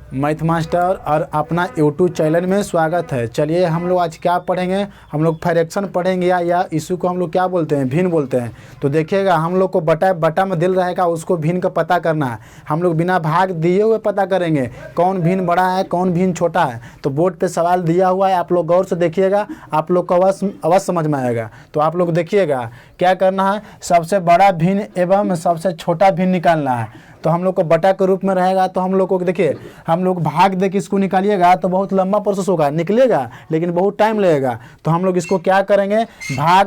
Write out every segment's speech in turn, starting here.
Math master और अपना YouTube channel में स्वागत है। चलिए हम लोग आज क्या पढ़ेंगे, हम लोग फ्रैक्शन पढ़ेंगे या इशू को हम लोग क्या बोलते हैं, भिन्न बोलते हैं। तो देखिएगा हम लोग को बटा में दिल रहेगा, उसको भिन्न का पता करना है। हम लोग बिना भाग दिए हुए पता करेंगे कौन भिन्न बड़ा है कौन भिन्न छोटा है। तो बोर्ड पे सवाल दिया हुआ है, आप लोग गौर से देखिएगा, आप लोग को अवश्य समझ में आएगा। तो आप लोग देखिएगा क्या करना है, सबसे बड़ा भिन्न एवं सबसे छोटा भिन्न निकालना है। तो हम लोग को बटा के रूप में रहेगा। तो हम लोग को देखिए, हम लोग भाग दे के इसको निकालिएगा तो बहुत लंबा प्रोसेस होगा, निकलेगा लेकिन बहुत टाइम लगेगा। तो हम लोग इसको क्या करेंगे,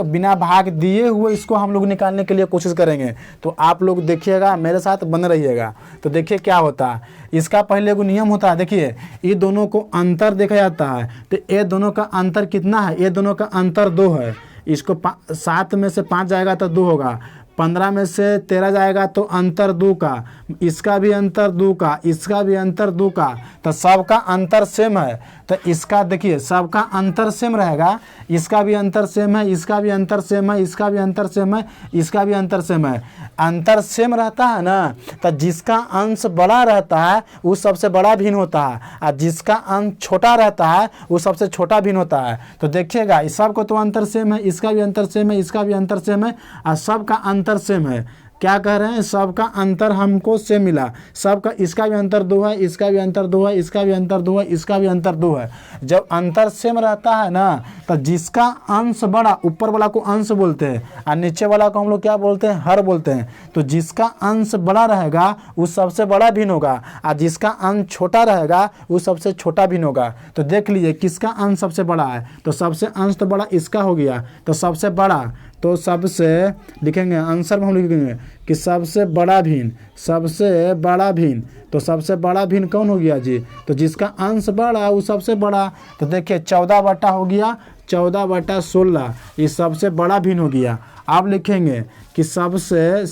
बिना भाग दिए हुए इसको हम लोग निकालने के लिए कोशिश करेंगे। तो आप लोग देखिएगा, मेरे साथ बने रहिएगा। तो देखिए क्या होता है, इसका पहले एगो नियम होता है। देखिए ये दोनों को अंतर देखा जाता है। तो ये दोनों का अंतर कितना है, ये दोनों का अंतर 2 है। इसको 7 में से 5 जाएगा तो 2 होगा, 15 में से 13 जाएगा तो अंतर 2 का, इसका भी अंतर 2 का, इसका भी अंतर 2 का। तो सबका अंतर सेम है। तो इसका देखिए सबका अंतर सेम रहेगा, इसका भी अंतर सेम है, इसका भी अंतर सेम है, इसका भी अंतर सेम है, इसका भी अंतर सेम है। अंतर सेम रहता है ना, तो जिसका अंश बड़ा रहता है वो सबसे बड़ा भिन्न होता है, और जिसका अंश छोटा रहता है वो सबसे छोटा भिन्न होता है। तो देखिएगा इस सबको तो अंतर सेम है, इसका भी अंतर सेम है, इसका भी अंतर सेम है, और सबका अंतर सेम है। क्या कह रहे हैं, सबका अंतर हमको सेम मिला। सबका, इसका भी अंतर 2 है, इसका भी अंतर 2 है, इसका भी अंतर 2 है, इसका भी अंतर 2 है। जब अंतर सेम रहता है ना, तो जिसका अंश बड़ा, ऊपर वाला को अंश बोलते हैं और नीचे वाला को हम लोग क्या बोलते हैं, हर बोलते हैं। तो जिसका अंश बड़ा रहेगा वो सबसे बड़ा भिन्न होगा, और जिसका अंश छोटा रहेगा वो सबसे छोटा भिन्न होगा। तो देख लीजिए किसका अंश सबसे बड़ा है, तो सबसे अंश तो बड़ा इसका हो गया। तो सबसे बड़ा, तो सबसे लिखेंगे आंसर में हम लिखेंगे कि सबसे बड़ा भिन्न, सबसे बड़ा भिन्न। तो सबसे बड़ा भिन्न कौन हो गया जी, तो जिसका अंश बड़ा वो सबसे बड़ा। तो देखिए 14 बटा हो गया 14/16, ये सबसे बड़ा भिन्न हो गया। आप लिखेंगे कि सबसे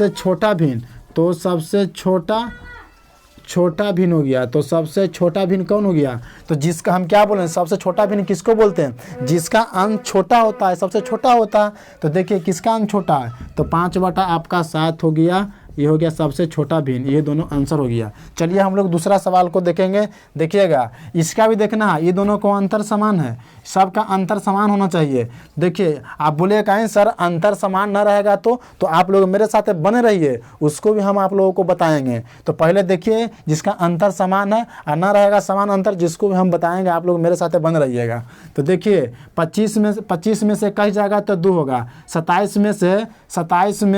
छोटा भिन्न, तो सबसे छोटा भिन्न हो गया। तो सबसे छोटा भिन्न कौन हो गया, तो जिसका हम क्या बोले, सबसे छोटा भिन्न किसको बोलते हैं, जिसका अंश छोटा होता है सबसे छोटा होता है। तो देखिए किसका अंश छोटा है, तो 5/7 हो गया, ये हो गया सबसे छोटा भिन्न। ये दोनों आंसर हो गया। चलिए हम लोग दूसरा सवाल को देखेंगे। देखिएगा इसका भी देखना है, ये दोनों को अंतर समान है, सबका अंतर समान होना चाहिए। देखिए आप बोले कहें सर अंतर समान न रहेगा तो आप लोग मेरे साथ बने रहिए, उसको भी हम आप लोगों को बताएंगे। तो पहले देखिए जिसका अंतर समान है और न रहेगा समान अंतर, जिसको भी हम बताएंगे, आप लोग मेरे साथ बने रहिएगा। तो देखिए 25 में से 21 जाएगा तो 2 होगा, 27 में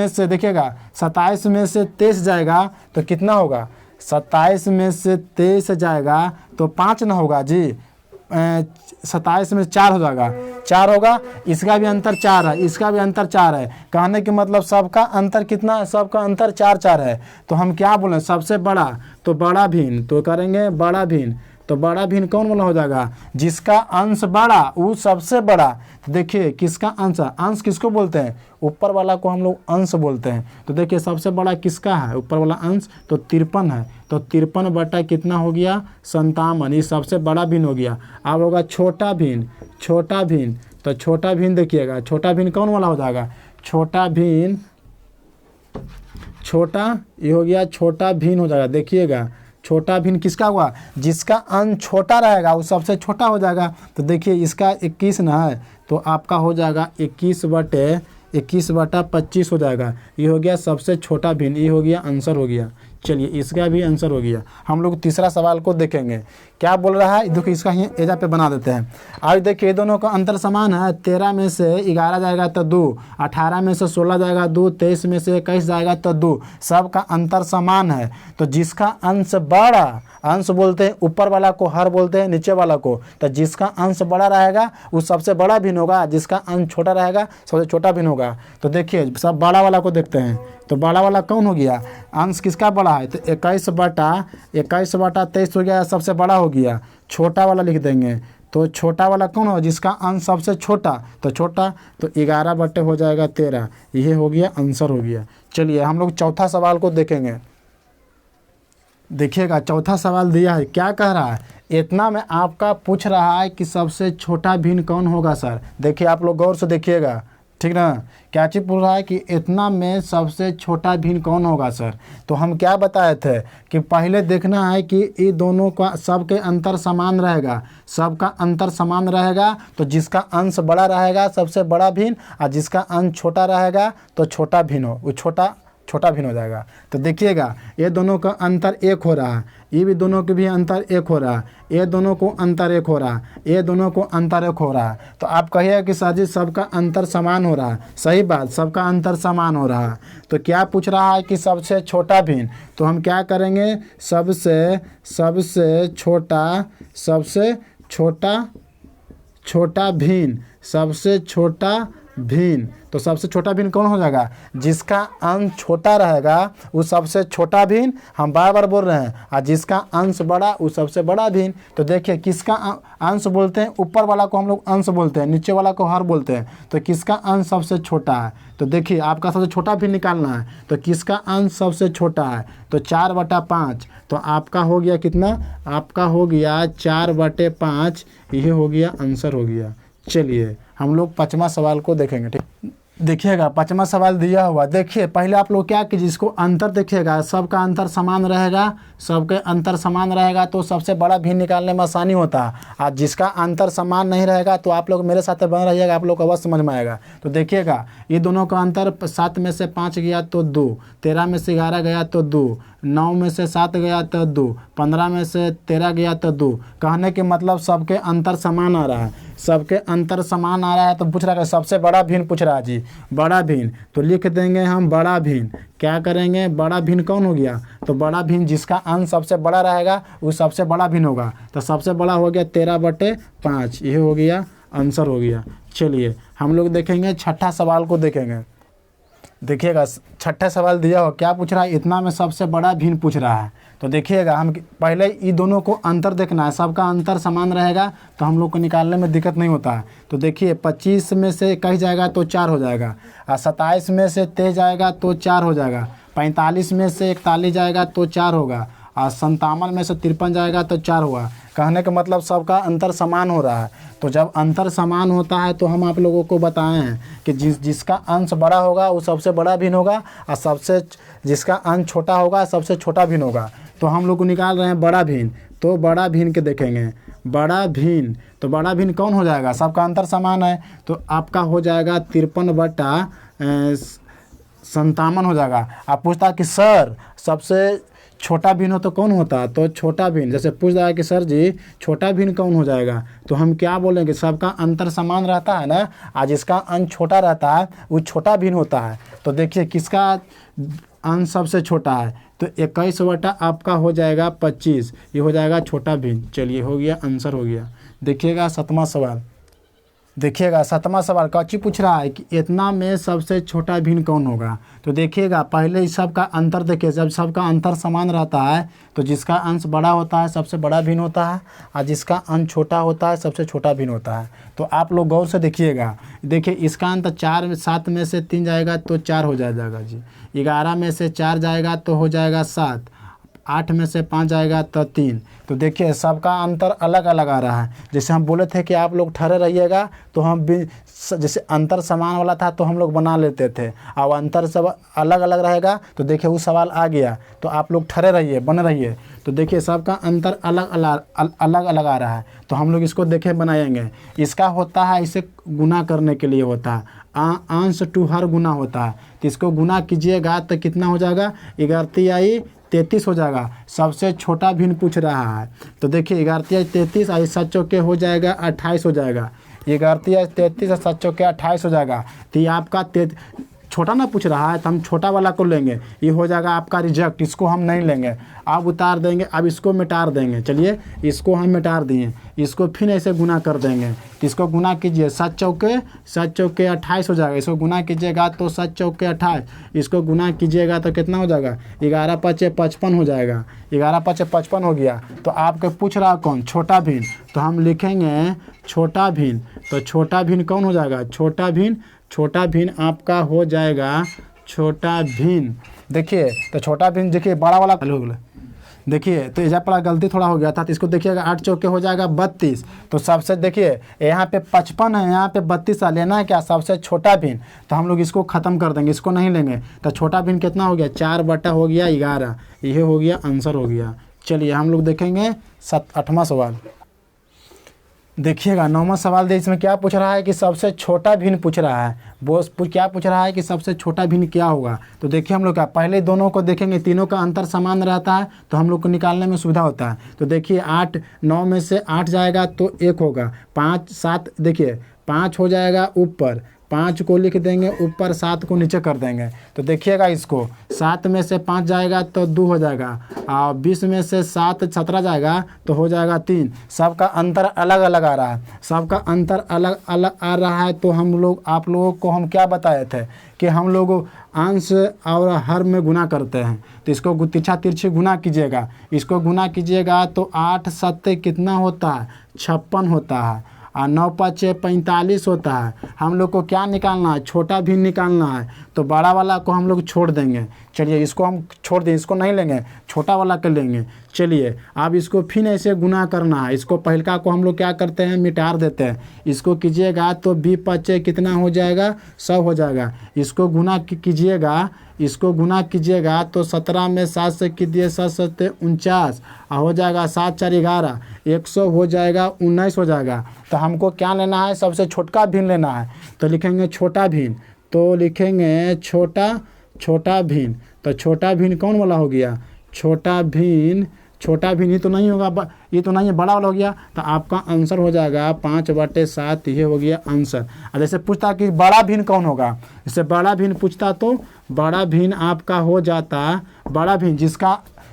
से देखिएगा 27 में से 23 जाएगा तो कितना होगा, 27 में से 23 जाएगा तो 5 ना होगा जी, 27 में 4 हो जाएगा, 4 होगा। इसका भी अंतर 4 है, इसका भी अंतर 4 है। कहने के मतलब सबका अंतर कितना है, सबका अंतर 4 है। तो हम क्या बोलें, सबसे बड़ा, तो बड़ा भिन्न, तो करेंगे बड़ा भिन्न। तो बड़ा भिन्न कौन वाला हो जाएगा, जिसका अंश बड़ा वो सबसे बड़ा। देखिए किसका अंश किसको बोलते हैं, ऊपर वाला को हम लोग अंश बोलते हैं। तो देखिए सबसे बड़ा किसका है, ऊपर वाला अंश, तो 53 है। तो 53 बटा कितना हो गया, 57, ये सबसे बड़ा भिन्न हो गया। अब होगा छोटा भिन्न, तो छोटा भिन्न देखिएगा, छोटा भिन्न कौन वाला हो जाएगा, छोटा भिन्न, ये हो गया छोटा भिन्न हो जाएगा। देखिएगा छोटा भिन्न किसका हुआ, जिसका अंश छोटा रहेगा वो सबसे छोटा हो जाएगा। तो देखिए इसका 21 ना है, तो आपका हो जाएगा 21/25 हो जाएगा। ये हो गया सबसे छोटा भिन्न, ये हो गया आंसर हो गया। चलिए इसका भी आंसर हो गया। हम लोग तीसरा सवाल को देखेंगे क्या बोल रहा है। देखिए इसका ही एजा पे बना देते हैं। आज देखिए दोनों का अंतर समान है, 13 में से 11 जाएगा तो 2, 18 में से 16 जाएगा 2, 23 में से 21 जाएगा तो 2, सबका अंतर समान है। तो जिसका अंश बड़ा, अंश बोलते हैं ऊपर वाला को, हर बोलते हैं नीचे वाला को। तो जिसका अंश बड़ा रहेगा वो सबसे बड़ा भिन्न होगा, जिसका अंश छोटा रहेगा सबसे छोटा भिन्न होगा। तो देखिए सब बड़ा वाला को देखते हैं। तो बड़ा वाला कौन हो गया, अंश किसका बड़ा है, तो 21/23 हो गया, सबसे बड़ा हो गया। छोटा वाला लिख देंगे, तो छोटा वाला कौन हो, जिसका अंश सबसे छोटा, तो छोटा, तो 11 हो जाएगा 13, ये हो गया आंसर हो गया। चलिए हम लोग चौथा सवाल को देखेंगे। देखिएगा चौथा सवाल दिया है, क्या कह रहा है, इतना में आपका पूछ रहा है कि सबसे छोटा भिन्न कौन होगा सर। देखिए आप लोग गौर से देखिएगा, ठीक ना। क्या चीज़ पूछ रहा है कि इतना में सबसे छोटा भिन्न कौन होगा सर। तो हम क्या बताए थे कि पहले देखना है कि ये दोनों का सबके अंतर समान रहेगा, सबका अंतर समान रहेगा तो जिसका अंश बड़ा रहेगा सबसे बड़ा भिन्न, और जिसका अंश छोटा रहेगा तो छोटा भिन्न हो, वो छोटा भिन्न हो जाएगा। तो देखिएगा ये दोनों का अंतर एक हो रहा है, ये भी दोनों के भी अंतर एक हो रहा है, ये दोनों को अंतर एक हो रहा है, ये दोनों को अंतर एक हो रहा है। तो आप कहिएगा कि सर जी सबका अंतर समान हो रहा है, सही बात, सबका अंतर समान हो रहा है। तो क्या पूछ रहा है कि सबसे छोटा भिन्न, तो हम क्या करेंगे, सबसे छोटा भिन्न, सबसे छोटा भिन्न। तो सबसे छोटा भिन्न कौन हो जाएगा, जिसका अंश छोटा रहेगा वो सबसे छोटा भिन्न, हम बार बार बोल रहे हैं, और जिसका अंश बड़ा वो सबसे बड़ा भिन्न। तो देखिए किसका अंश बोलते हैं, ऊपर वाला को हम लोग अंश बोलते हैं, नीचे वाला को हर बोलते हैं। तो किसका अंश सबसे छोटा है, तो देखिए आपका सबसे छोटा भिन्न निकालना है। तो किसका अंश सबसे छोटा है, तो 4/5। तो आपका हो गया कितना, आपका हो गया 4/5, ये हो गया आंसर हो गया। चलिए हम लोग 5वां सवाल को देखेंगे। ठीक, देखिएगा 5वां सवाल दिया हुआ, देखिए पहले आप लोग क्या कीजिए, इसको अंतर देखिएगा, सबका अंतर समान रहेगा, सबके अंतर समान रहेगा तो सबसे बड़ा भिन्न निकालने में आसानी होता है। और जिसका अंतर समान नहीं रहेगा तो आप लोग मेरे साथ बन रहिएगा, आप लोग को अवश्य समझ में आएगा। तो देखिएगा ये दोनों का अंतर 7 में से 5 गया तो 2, 13 में से 11 गया तो 2, 9 में से 7 गया तो 2, 15 में से 13 गया तो 2। कहने के मतलब सबके अंतर समान आ रहा है, सबके अंतर समान आ रहा है। तो पूछ रहा है सबसे बड़ा भिन्न पूछ रहा है जी, बड़ा भिन्न। तो लिख देंगे हम बड़ा भिन्न, क्या करेंगे, बड़ा भिन्न कौन हो गया, तो बड़ा भिन्न जिसका अंश सबसे बड़ा रहेगा वो सबसे बड़ा भिन्न होगा। तो सबसे बड़ा हो गया 13/5, ये हो गया आंसर हो गया। चलिए हम लोग देखेंगे 6ठा सवाल को देखेंगे। देखिएगा 6ठा सवाल दिया हो, क्या पूछ रहा है, इतना में सबसे बड़ा भिन्न पूछ रहा है। तो देखिएगा हम पहले ये दोनों को अंतर देखना है, सबका अंतर समान रहेगा तो हम लोग को निकालने में दिक्कत नहीं होता है। तो देखिए 25 में से 21 जाएगा तो 4 हो जाएगा, और 27 में से 23 जाएगा तो 4 हो जाएगा, 45 में से 41 जाएगा तो 4 होगा, और 57 में से 53 जाएगा तो 4 होगा। कहने का मतलब सबका अंतर समान हो रहा है। तो जब अंतर समान होता है तो हम आप लोगों को बताए हैं कि जिसका अंश बड़ा होगा वो सबसे बड़ा भिन्न होगा, और जिसका अंश छोटा होगा सबसे छोटा भिन्न होगा। तो हम लोग को निकाल रहे हैं बड़ा भिन्न, तो बड़ा भिन्न के देखेंगे, बड़ा भिन्न। तो बड़ा भिन्न कौन हो जाएगा, सबका अंतर समान है तो आपका हो जाएगा 53/57 हो जाएगा। आप पूछता है कि सर सबसे छोटा भिन्न हो तो कौन होता है, तो छोटा भिन्न। जैसे पूछ रहा है कि सर जी छोटा भिन्न कौन हो जाएगा, तो हम क्या बोलेंगे, सबका अंतर समान रहता है ना, आज जिसका अंश छोटा रहता है वो छोटा भिन्न होता है। तो देखिए किसका अंश सबसे छोटा है, तो 21 आपका हो जाएगा 25, ये हो जाएगा छोटा भिन्न। चलिए हो गया आंसर हो गया। देखिएगा 7वां सवाल, देखिएगा 7वां सवाल कच्ची पूछ रहा है कि इतना में सबसे छोटा भिन्न कौन होगा। तो देखिएगा पहले इस सब का अंतर देखिए, जब सबका अंतर समान रहता है तो जिसका अंश बड़ा होता है सबसे बड़ा भिन्न होता है, और जिसका अंश छोटा होता है सबसे छोटा भिन्न होता है। तो आप लोग गौर से देखिएगा, देखिए इसका अंतर 7 में से 3 जाएगा तो 4 हो जाएगा जी, 11 में से 4 जाएगा तो हो जाएगा 7, 8 में से 5 जाएगा तो 3। तो देखिए सबका अंतर अलग अलग आ रहा है। जैसे हम बोले थे कि आप लोग ठहरे रहिएगा, तो हम जैसे अंतर समान वाला था तो हम लोग बना लेते थे, और अंतर सब अलग अलग रहेगा तो देखिए वो सवाल आ गया। तो आप लोग ठहरे रहिए, बने रहिए। तो देखिए सबका अंतर अलग अलग आ रहा है, तो हम लोग इसको देखे बनाएंगे। इसका होता है इसे गुना करने के लिए होता है, अंश टू हर गुना होता है। तो इसको गुना कीजिएगा तो कितना हो जाएगा, 11×33 हो जाएगा। सबसे छोटा भिन्न पूछ रहा है, तो देखिए 11×33 और 7 चौके हो जाएगा 28 हो जाएगा, 11×33 और 7 चौके 28 हो जाएगा। तो ये आपका छोटा ना पूछ रहा है तो हम छोटा वाला को लेंगे, ये हो जाएगा आपका रिजेक्ट, इसको हम नहीं लेंगे। अब उतार देंगे, अब इसको मिटार देंगे। चलिए इसको हम मिटार दिए, इसको फिर ऐसे गुना कर देंगे। तो इसको गुना कीजिए, 7 चौके 28 हो जाएगा। इसको गुना कीजिएगा तो 7 चौके 28, इसको गुना कीजिएगा तो कितना हो जाएगा, 11×5 = 55 हो जाएगा। 11×5 = 55 हो गया। तो आपको पूछ रहा कौन, छोटा भिन्न। तो हम लिखेंगे छोटा भिन्न। तो छोटा भिन्न कौन हो जाएगा, छोटा भिन्न आपका हो जाएगा छोटा भिन्न। देखिए तो छोटा भिन्न देखिए बड़ा वाला हो गया, देखिए तो यहाँ पर गलती थोड़ा हो गया था, तो इसको देखिएगा 8 चौके हो जाएगा 32। तो सबसे देखिए यहाँ पे 55 है, यहाँ पे 32 लेना है क्या, सबसे छोटा भिन्न। तो हम लोग इसको ख़त्म कर देंगे, इसको नहीं लेंगे। तो छोटा भिन्न कितना हो गया, 4 हो गया 11, ये हो गया आंसर हो गया। चलिए हम लोग देखेंगे 8वां सवाल। देखिएगा 9वां सवाल दे, इसमें क्या पूछ रहा है कि सबसे छोटा भिन्न पूछ रहा है। वो क्या पूछ रहा है कि सबसे छोटा भिन्न क्या होगा। तो देखिए हम लोग क्या पहले दोनों को देखेंगे, तीनों का अंतर समान रहता है तो हम लोग को निकालने में सुविधा होता है। तो देखिए 8 9 में से 8 जाएगा तो 1 होगा, 5 7 देखिए 5 हो जाएगा ऊपर, 5 को लिख देंगे ऊपर, 7 को नीचे कर देंगे। तो देखिएगा इसको 7 में से 5 जाएगा तो 2 हो जाएगा, और 20 में से 7 17 जाएगा तो हो जाएगा 3। सबका अंतर अलग अलग आ रहा है, सबका अंतर अलग अलग आ रहा है। तो हम लोग आप लोगों को हम क्या बताए थे कि हम लोग अंश और हर में गुना करते हैं। तो इसको तिरछा तिरछी गुना कीजिएगा, इसको गुना कीजिएगा तो 8 7 कितना होता है, 56 होता है, और 9 5 45 होता है। हम लोग को क्या निकालना है, छोटा भी निकालना है। तो बड़ा वाला को हम लोग छोड़ देंगे, चलिए इसको हम छोड़ दें, इसको नहीं लेंगे, छोटा वाला कर लेंगे। चलिए अब इसको फिर ऐसे गुना करना है, इसको पहलका को हम लोग क्या करते हैं, मिटार देते हैं। इसको कीजिएगा तो 20 5 कितना हो जाएगा, 100 हो जाएगा। इसको गुना कीजिएगा, इसको गुना कीजिएगा तो 17 में 7 से कीजिए 7 7 49, हो जाएगा 7 4 11, 100 हो जाएगा 19 हो जाएगा। तो हमको क्या लेना है, सबसे छोटा भिन्न लेना है। तो लिखेंगे छोटा भिन्न, तो लिखेंगे छोटा भिन्न। तो छोटा भिन्न कौन वाला हो गया, छोटा भिन्न ये तो नहीं होगा, ये तो नहीं है, बड़ा वाला हो गया। तो आपका आंसर हो जाएगा 5/7, ये हो गया आंसर। और जैसे पूछता कि बड़ा भिन्न कौन होगा, जैसे बड़ा भिन्न पूछता तो बड़ा भिन्न आपका हो जाता, बड़ा भिन्न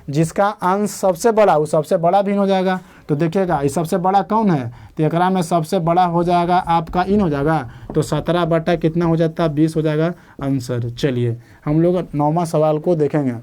जिसका अंश सबसे बड़ा, वो सबसे बड़ा भिन्न हो जाएगा। तो देखिएगा ये सबसे बड़ा कौन है, तो एकरा में सबसे बड़ा हो जाएगा आपका इन हो जाएगा। तो 17 कितना हो जाता है, 20 हो जाएगा आंसर। चलिए हम लोग 9वां सवाल को देखेंगे।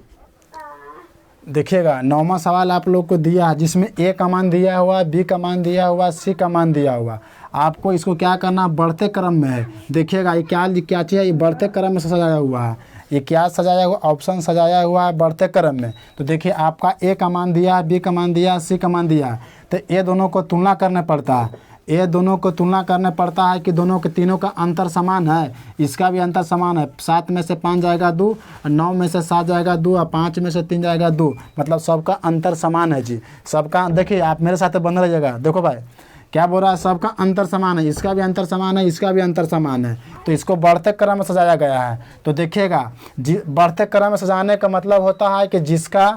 देखिएगा 9वां सवाल आप लोग को दिया है, जिसमें ए का मान दिया हुआ, बी का मान दिया हुआ, सी का मान दिया हुआ। आपको इसको क्या करना, बढ़ते क्रम में है। देखिएगा ये क्या चीज़ है, ये बढ़ते क्रम में सजाया हुआ है। ये क्या सजाया हुआ, ऑप्शन सजाया हुआ है बढ़ते क्रम में। तो देखिए आपका ए का मान दिया है, बी का मान दिया है, सी का मान दिया है। तो ये दोनों को तुलना करना पड़ता है, ये दोनों को तुलना करना पड़ता है कि दोनों के तीनों का अंतर समान है। इसका भी अंतर समान है, 7 में से 5 जाएगा 2, 9 में से 7 जाएगा 2, और 5 में से 3 जाएगा 2। मतलब सबका अंतर समान है जी, सबका। देखिए आप मेरे साथ बन रहिएगा, देखो भाई क्या बोल रहा है, सबका अंतर समान है, इसका भी अंतर समान है, इसका भी अंतर समान है। तो इसको बढ़ते क्रम में सजाया गया है। तो देखिएगा बढ़ते क्रम में सजाने का मतलब होता है कि जिसका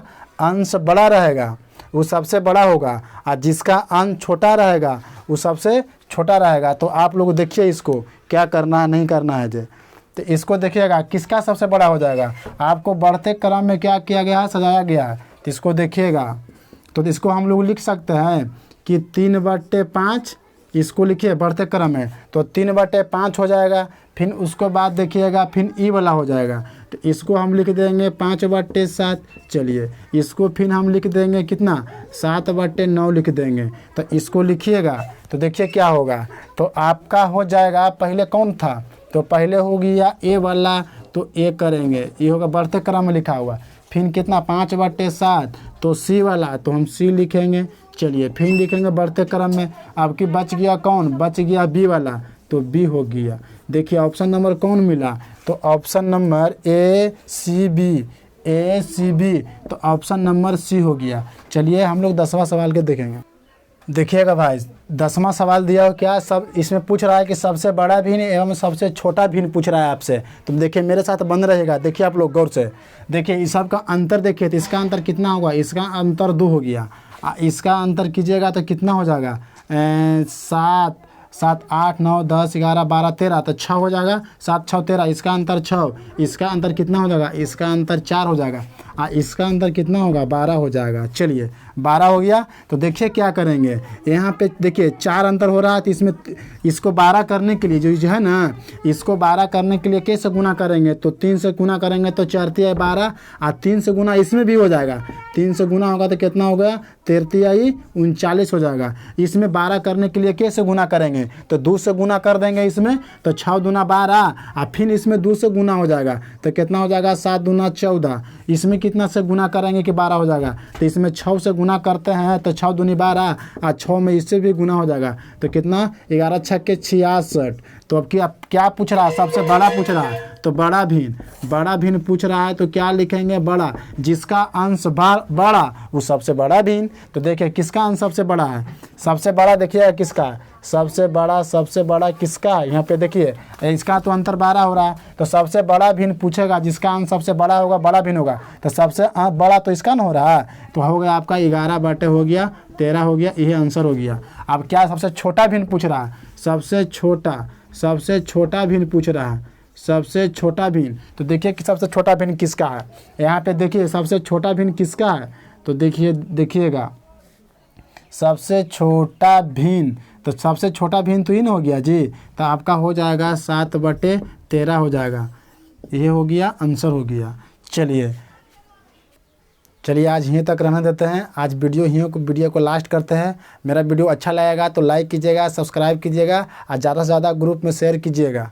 अंश बड़ा रहेगा वो सबसे बड़ा होगा, और जिसका अंश छोटा रहेगा वो सबसे छोटा रहेगा। तो आप लोग देखिए इसको क्या करना है, नहीं करना है जे। तो इसको देखिएगा किसका सबसे बड़ा हो जाएगा, आपको बढ़ते क्रम में क्या किया गया है, सजाया गया है। तो इसको देखिएगा, तो इसको हम लोग लिख सकते हैं कि 3/5, इसको लिखिए बढ़ते क्रम में, तो 3/5 हो जाएगा। फिर उसके बाद देखिएगा फिर ई वाला हो जाएगा, तो इसको हम लिख देंगे 5/7। चलिए इसको फिर हम लिख देंगे कितना, 7/9 लिख देंगे। तो इसको लिखिएगा तो देखिए क्या होगा। तो आपका हो जाएगा, पहले कौन था, तो पहले हो गया ए वाला, तो ए करेंगे, ये होगा बढ़ते क्रम में लिखा हुआ। फिर कितना 5/7, तो सी वाला, तो हम सी लिखेंगे। चलिए फिर लिखेंगे बढ़ते क्रम में। आपकी बच गया कौन, बच गया बी वाला, तो बी हो गया। देखिए ऑप्शन नंबर कौन मिला, तो option number A C B, तो ऑप्शन नंबर सी हो गया। चलिए हम लोग 10वां सवाल के देखेंगे। देखिएगा भाई 10वां सवाल दिया हो क्या, सब इसमें पूछ रहा है कि सबसे बड़ा भिन्न एवं सबसे छोटा भिन्न पूछ रहा है आपसे। तो देखिए मेरे साथ बंद रहेगा, देखिए आप लोग गौर से देखिए इस सब का अंतर देखिए। तो इसका अंतर कितना होगा, इसका अंतर 2 हो गया, इसका अंतर कीजिएगा तो कितना हो जाएगा, 7 7 8 9 10 11 12 13, तो 6 हो जाएगा, 7 6 13, इसका अंतर 6, इसका अंतर कितना हो जाएगा, इसका अंतर 4 हो जाएगा, इसका अंतर कितना होगा, 12 हो जाएगा। चलिए 12 हो गया। तो देखिए क्या करेंगे, यहाँ पे देखिए 4 अंतर हो रहा है, तो इसमें इसको 12 करने के लिए जो है ना, इसको 12 करने के लिए कैसे गुना करेंगे, तो 3 से गुना करेंगे तो 4 × 3 = 12, और 3 से गुना इसमें भी हो जाएगा, 3 से गुना होगा तो कितना हो गया, 3 39 हो जाएगा। इसमें 12 करने के लिए कैसे गुना करेंगे, तो 2 से गुना कर देंगे इसमें, तो 6 दूना 12, और फिर इसमें 2 से गुना हो जाएगा तो कितना हो जाएगा, 7 दूना 14। इसमें कितना से गुना करेंगे कि 12 हो जाएगा, तो इसमें 6 से गुना करते हैं तो 6 दूनी 12, और 6 में इससे भी गुना हो जाएगा तो कितना, 11 छक्के 66। तो अब क्या पूछ रहा है, सबसे बड़ा पूछ रहा है, तो बड़ा भिन्न पूछ रहा है, तो क्या लिखेंगे, बड़ा। जिसका अंश बड़ा वो सबसे बड़ा भिन्न। तो देखिए किसका अंश सबसे बड़ा है, सबसे बड़ा देखिए किसका, सबसे बड़ा किसका है, यहाँ पे देखिए इसका तो अंतर 12 हो रहा है, तो सबसे बड़ा भिन्न पूछेगा, जिसका अंश सबसे बड़ा होगा बड़ा भिन्न होगा, तो सबसे बड़ा तो इसका ना हो रहा है, तो हो गया आपका 11 बटे हो गया 13 हो गया, यही आंसर हो गया। अब क्या सबसे छोटा भिन्न पूछ रहा है, सबसे छोटा भिन्न पूछ रहा है, सबसे छोटा भिन्न। तो देखिए कि सबसे छोटा भिन्न किसका है, यहाँ पे देखिए सबसे छोटा भिन्न किसका है, तो देखिएगा सबसे छोटा भिन्न, तो सबसे छोटा भिन्न तो इन हो गया जी, तो आपका हो जाएगा 7 बटे 13 हो जाएगा, ये हो गया आंसर हो गया। चलिए आज यहीं तक रहने देते हैं, आज वीडियो को लास्ट करते हैं। मेरा वीडियो अच्छा लगेगा तो लाइक कीजिएगा, सब्सक्राइब कीजिएगा और ज़्यादा से ज़्यादा ग्रुप में शेयर कीजिएगा।